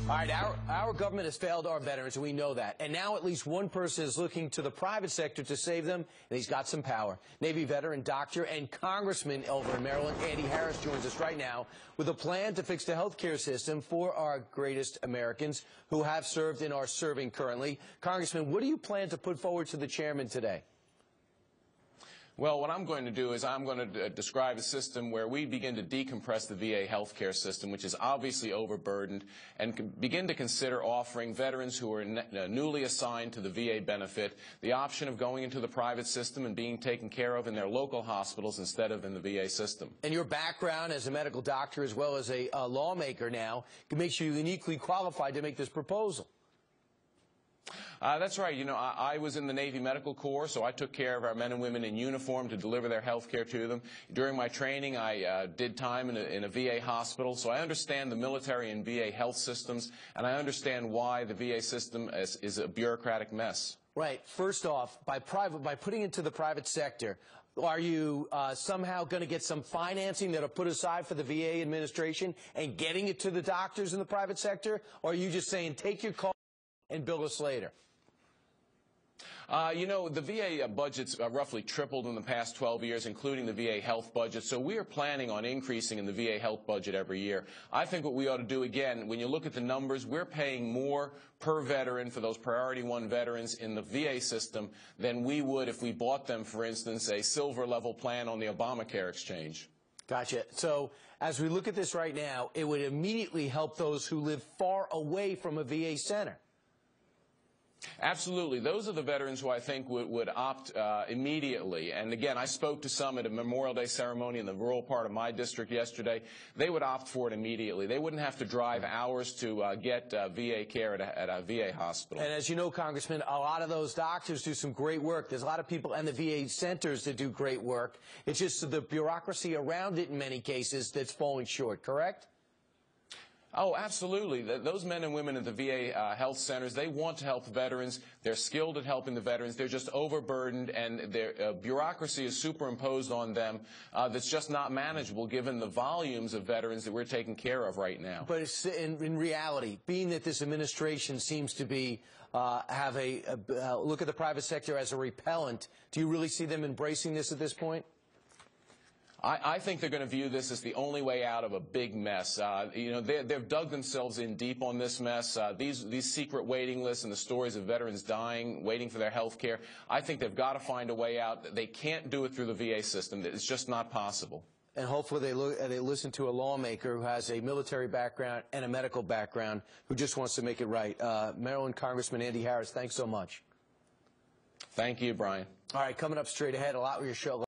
All right, our government has failed our veterans, and we know that. And now at least one person is looking to the private sector to save them, and he's got some power. Navy veteran, doctor, and congressman over in Maryland, Andy Harris, joins us right now with a plan to fix the health care system for our greatest Americans who have served and are serving currently. Congressman, what do you plan to put forward to the chairman today? Well, what I'm going to do is I'm going to describe a system where we begin to decompress the VA healthcare system, which is obviously overburdened, and begin to consider offering veterans who are newly assigned to the VA benefit the option of going into the private system and being taken care of in their local hospitals instead of in the VA system. And your background as a medical doctor as well as a lawmaker now makes you uniquely qualified to make this proposal. That's right. You know, I was in the Navy Medical Corps, so I took care of our men and women in uniform to deliver their health care to them. During my training, I did time in a VA hospital, so I understand the military and VA health systems, and I understand why the VA system is a bureaucratic mess. Right. First off, by putting it to the private sector, are you somehow going to get some financing that are put aside for the VA administration and getting it to the doctors in the private sector? Or are you just saying, take your call and bill us later? You know, the VA budget's roughly tripled in the past 12 years, including the VA health budget, so we are planning on increasing in the VA health budget every year. I think what we ought to do, again, when you look at the numbers, we're paying more per veteran for those Priority 1 veterans in the VA system than we would if we bought them, for instance, a silver-level plan on the Obamacare exchange. Gotcha. So as we look at this right now, it would immediately help those who live far away from a VA center. Absolutely. Those are the veterans who I think would opt immediately. And again, I spoke to some at a Memorial Day ceremony in the rural part of my district yesterday. They would opt for it immediately. They wouldn't have to drive hours to get VA care at a VA hospital. And as you know, Congressman, a lot of those doctors do some great work. There's a lot of people in the VA centers that do great work. It's just the bureaucracy around it in many cases that's falling short, correct? Oh, absolutely. Those men and women at the VA health centers, they want to help veterans. They're skilled at helping the veterans. They're just overburdened, and their bureaucracy is superimposed on them that's just not manageable given the volumes of veterans that we're taking care of right now. But it's, in reality, being that this administration seems to be have a look at the private sector as a repellent, do you really see them embracing this at this point? I think they're going to view this as the only way out of a big mess. You know, they've dug themselves in deep on this mess. These secret waiting lists and the stories of veterans dying, waiting for their health care, I think they've got to find a way out. They can't do it through the VA system. It's just not possible. And hopefully they listen to a lawmaker who has a military background and a medical background who just wants to make it right. Maryland Congressman Andy Harris, thanks so much. Thank you, Brian. All right, coming up straight ahead, a lot with your show.